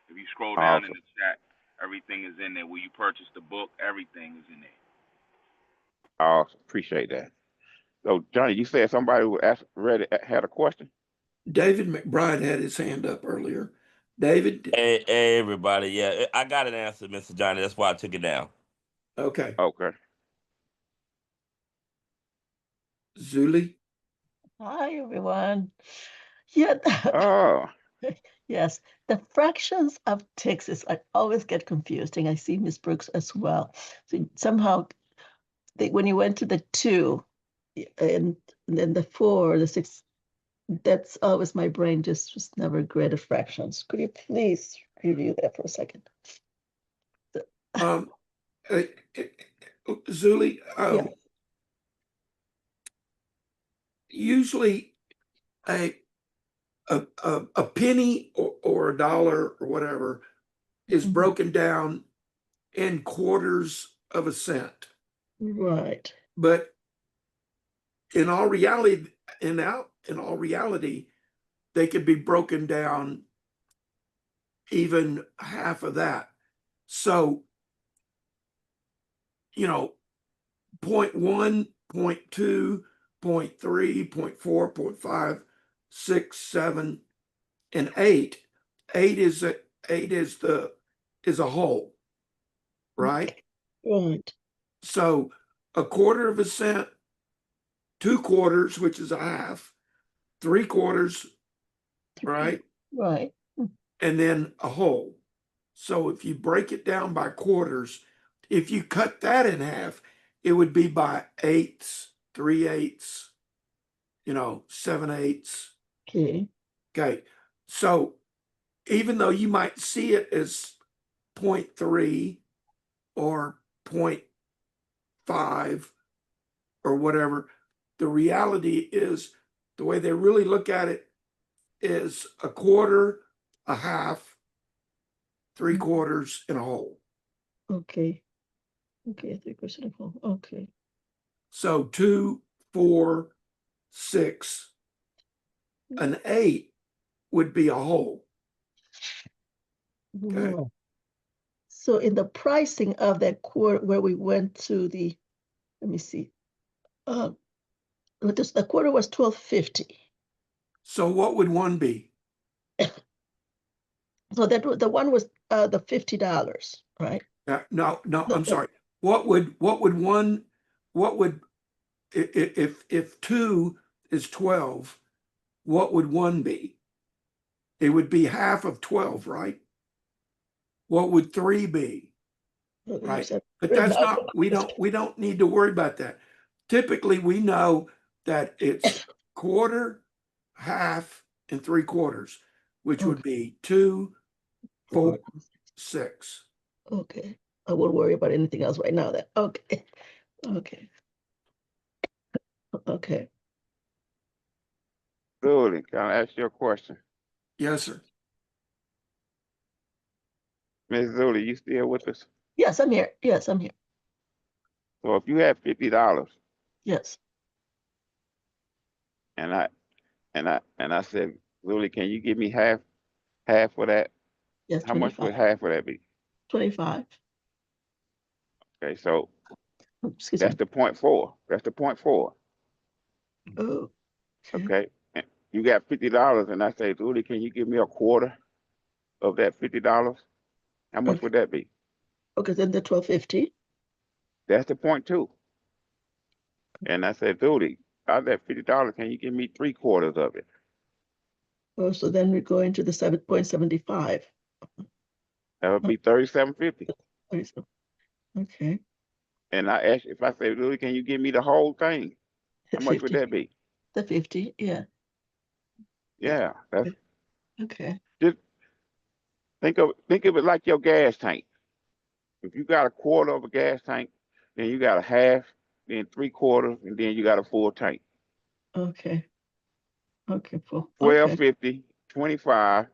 If you scroll down in Awesome. the chat, everything is in there. Where you purchase the book, everything is in there. Awesome. Appreciate that. So Johnny, you said somebody who had a question? David McBride had his hand up earlier. David? Hey, everybody. Yeah, I got an answer, Mr. Johnny. That's why I took it down. Okay. Okay. Zuli? Hi, everyone. Yeah, Oh. yes, the fractions of Texas, I always get confused, and I see Miss Brooks as well. So somehow, when you went to the 2 and then the 4, the 6, that's always my brain just never great fractions. Could you please review that for a second? Zuli, Yeah. Usually a penny or a dollar or whatever is broken down in quarters of a cent. Right. But in all reality, they could be broken down even half of that. So, 0.1, 0.2, 0.3, 0.4, 0.5, 6, 7, and 8. 8 is a whole, right? Right. So a quarter of a cent, 2 quarters, which is a half, 3 quarters, right? Right. And then a whole. So if you break it down by quarters, if you cut that in half, it would be by eighths, 3/8, 7/8. Okay. Okay. So even though you might see it as 0.3 or 0.5 or whatever, the reality is the way they really look at it is a quarter, a half, 3/4, and a whole. Okay. Okay, 3% of whole. Okay. So 2, 4, 6, an 8 would be a whole. Okay. Wow. So in the pricing of that quarter where we went to the, let me see. The quarter was $12.50. So what would one be? So the one was the $50, right? No, I'm sorry. What would if 2 is 12, what would 1 be? It would be half of 12, right? What would 3 be? Right. But that's not, we don't need to worry about that. Typically, we know that it's quarter, half, and 3/4, which would be 2, 4, 6. Okay. I won't worry about anything else right now then. Okay. Okay. Okay. Julie, can I ask you a question? Yes, sir. Ms. Zuli, you still with us? Yes, I'm here. Yes, I'm here. So if you have $50 Yes. and I said, Zuli, can you give me half for that? Yes, How much would 25. half of that be? 25. Okay, so Excuse that's me. the 0.4. That's the 0.4. Oh. Okay. And you got $50 and I say, Zuli, can you give me a quarter of that $50? How much would that be? Okay, then the 12.50. That's the 0.2. And I said, Zuli, out of that $50, can you give me 3/4 of it? Oh, so then we go into the 7.75. That would be $37.50. Okay. And I asked, if I say, Zuli, can you give me the whole thing? How much would 50. that be? The 50, yeah. Yeah, that's Okay. just think of it like your gas tank. If you got a quarter of a gas tank, then you got a half, then 3/4, and then you got a full tank. Okay. Okay, cool. Okay. $12.50, 25,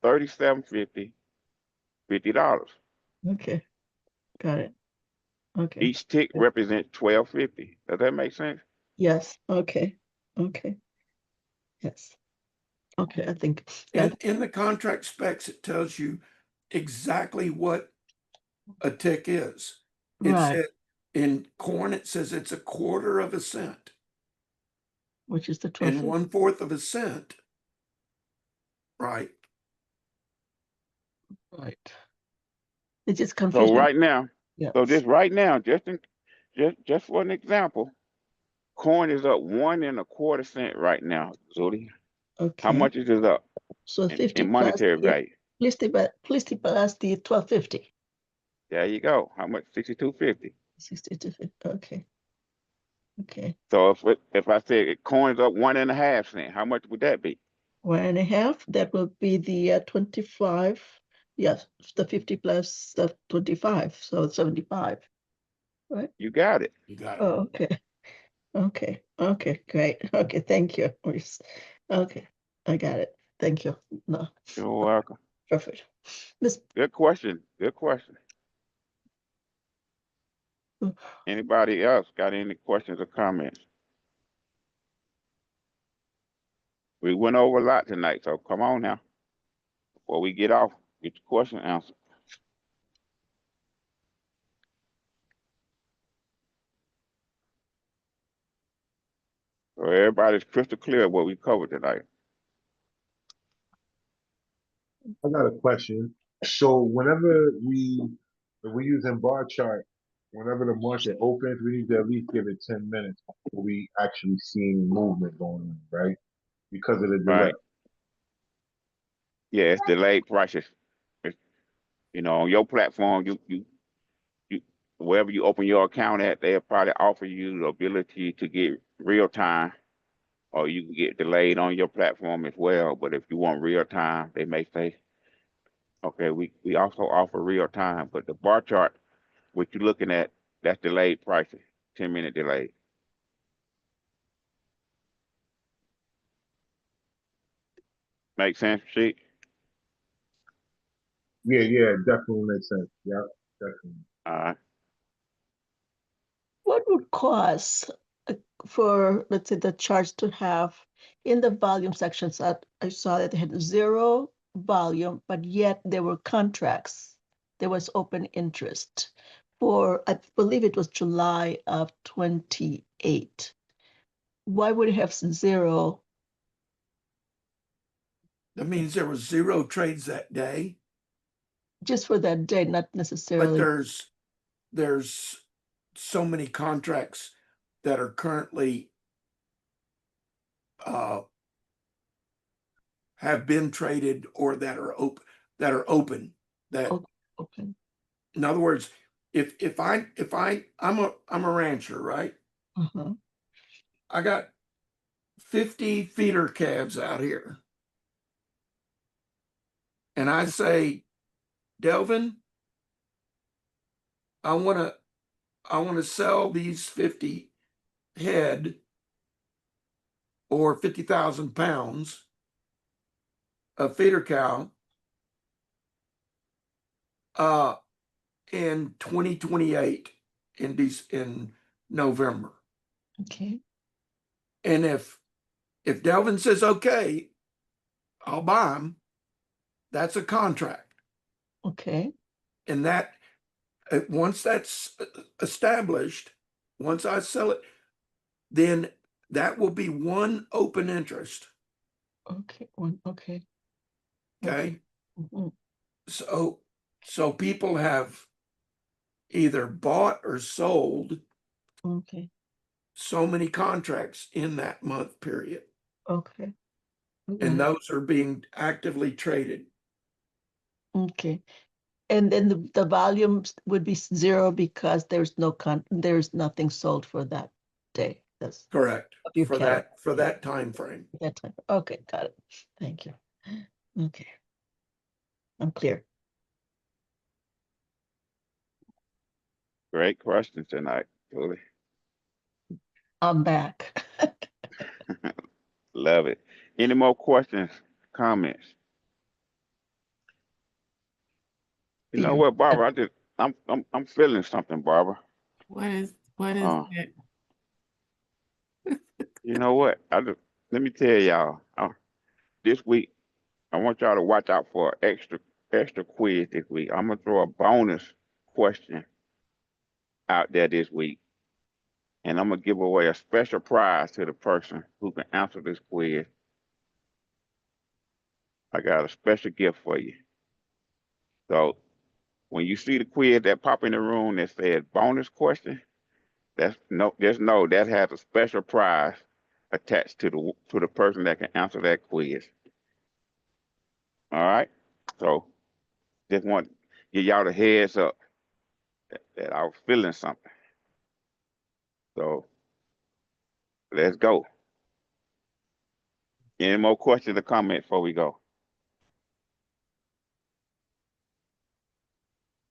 $37.50, $50. Okay. Got it. Okay. Each tick represents $12.50. Does that make sense? Yes. Okay. Okay. Yes. Okay, I think. Yeah. In the contract specs, it tells you exactly what a tick is. It Right. said in corn, it says it's 1/4 of a cent. Which is the And 12. 1/4 of a cent, right? Right. It's just So confusion. right now, Yeah. just for an example, corn is up 1 1/4 cent right now, Zuli. Okay. How much is it up So 50 in plus monetary value? plus the 12.50. There you go. How much? 62.50. 62.50. Okay. Okay. So if I said corn is up 1 1/2 cent, how much would that be? 1.5. That will be the 25. Yes, the 50 plus the 25, so 75. Right? You got it. You got it. Oh, okay. Okay. Okay. Great. Okay. Thank you. Okay. I got it. Thank you. No. You're welcome. Perfect. Miss. Good question. Good question. Anybody else got any questions or comments? We went over a lot tonight, so come on now. Before we get off, get your question answered. So everybody's crystal clear what we covered tonight. I got a question. So whenever if we using bar chart, whenever the market opens, we need to at least give it 10 minutes before we actually seeing movement going on, right? Because of the delay. Right. Yeah, it's delayed prices. On your platform, you wherever you open your account at, they'll probably offer you the ability to get real time or you can get delayed on your platform as well. But if you want real time, they may say, okay, we also offer real time, but the bar chart, what you're looking at, that's delayed pricing, 10-minute delay. Make sense, Sheik? Yeah, definitely makes sense. Yeah, definitely. All right. What would cause for, let's say, the charts to have in the volume sections that I saw that they had 0 volume, but yet there were contracts. There was open interest for, I believe it was July of 28. Why would it have 0? That means there was 0 trades that day, Just for that day, not but necessarily. there's so many contracts that are currently have been traded or that are open that Okay. in other words, I'm a rancher, right? Uh-huh. I got 50 feeder calves out here. And I say, Delvin, I want to sell these 50 head or 50,000 pounds of feeder cow in 2028 in November. Okay. And if Delvin says, okay, I'll buy them, that's a contract. Okay. And that once that's established, once I sell it, then that will be one open interest. Okay. Okay. Okay. Mhm. So people have either bought or sold Okay. so many contracts in that month period, Okay. and those are being actively traded. Okay. And then the volumes would be 0 because there's nothing sold for that day. That's Correct. of your cattle. For that time frame. That time. Okay, got it. Thank you. Okay. I'm clear. Great question tonight, Julie. I'm back. Love it. Any more questions, comments? You know what, Barbara? I'm feeling something, Barbara. What is it? You know what? Let me tell y'all. This week, I want y'all to watch out for an extra quiz this week. I'm gonna throw a bonus question out there this week, and I'm gonna give away a special prize to the person who can answer this quiz. I got a special gift for you. So when you see the quiz that pop in the room that says bonus question, just know that has a special prize attached to the person that can answer that quiz. All right. So just want to give y'all the heads up that I was feeling something. So let's go. Any more questions or comments before we go?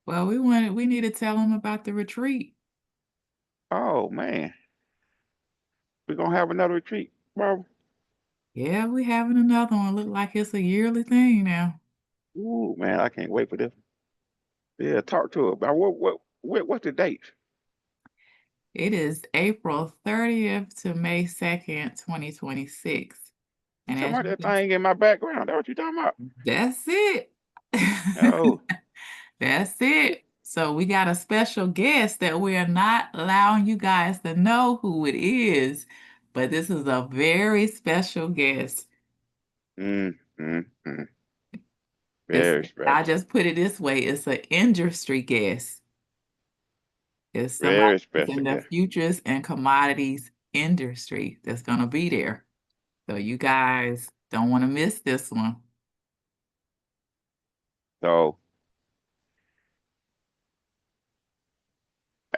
Well, we need to tell them about the retreat. Oh man, we're gonna have another retreat, Barbara. Yeah, we having another one. Look like it's a yearly thing now. Ooh man, I can't wait for this. Yeah, talk to her about what's the date? It is April 30th to May 2nd, 2026. And Talking as about you that can, thing in my background. That's what you talking about? that's it. Oh, That's it. So we got a special guest that we are not allowing you guys to know who it is, but this is a very special guest. mm. It's, Very I special. just put it this way, it's an industry guest. It's somebody Very that's special in the guest. futures and commodities industry that's going to be there. So you guys don't want to miss this one. So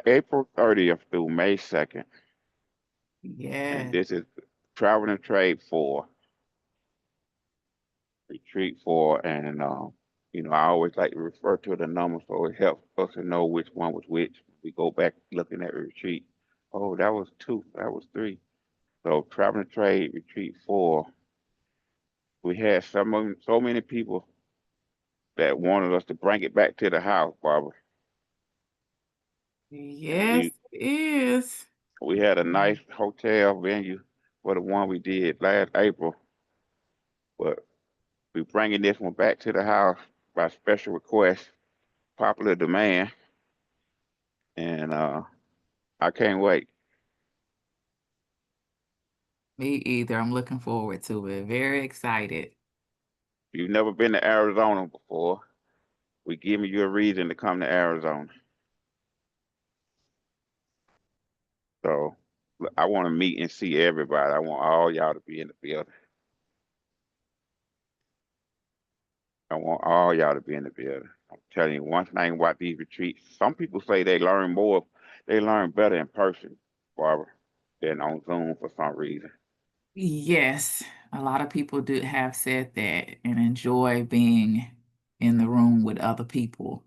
April 30th through May 2nd. Yeah. And this is Travel and Trade 4, Retreat 4, and you know, I always like to refer to the numbers so it helps us to know which one was which. We go back looking at Retreat. Oh, that was 2. That was 3. So Travel and Trade Retreat 4. We had so many people that wanted us to bring it back to the house, Barbara. Yes, it is. We had a nice hotel venue for the one we did last April, but we bringing this one back to the house by special request, popular demand, and I can't wait. Me either. I'm looking forward to it. Very excited. If you've never been to Arizona before, we giving you a reason to come to Arizona. So I want to meet and see everybody. I want all y'all to be in the building. I want all y'all to be in the building. I'm telling you one thing about these retreats. Some people say they learn better in person, Barbara, than on Zoom for some reason. Yes, a lot of people have said that and enjoy being in the room with other people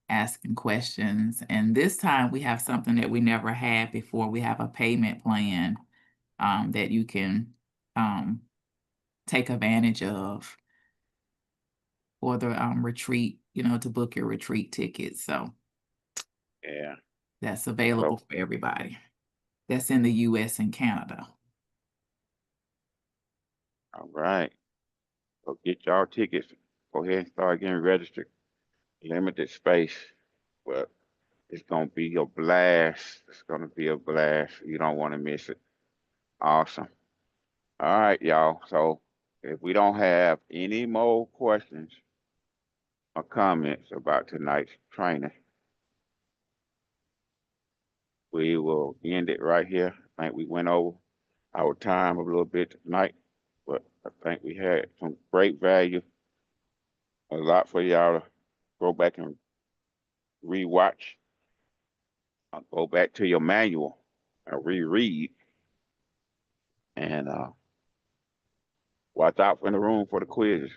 asking questions. And this time we have something that we never had before. We have a payment plan that you can take advantage of for the retreat, you know, to book your retreat tickets. So Yeah, that's available for everybody that's in the US and Canada. all right. So get y'all tickets. Go ahead and start getting registered. Limited space, but it's gonna be a blast. It's gonna be a blast. You don't want to miss it. Awesome. All right, y'all. So if we don't have any more questions or comments about tonight's training, we will end it right here. I think we went over our time a little bit tonight, but I think we had some great value. A lot for y'all to go back and rewatch. Go back to your manual and reread. And watch out in the room for the quizzes.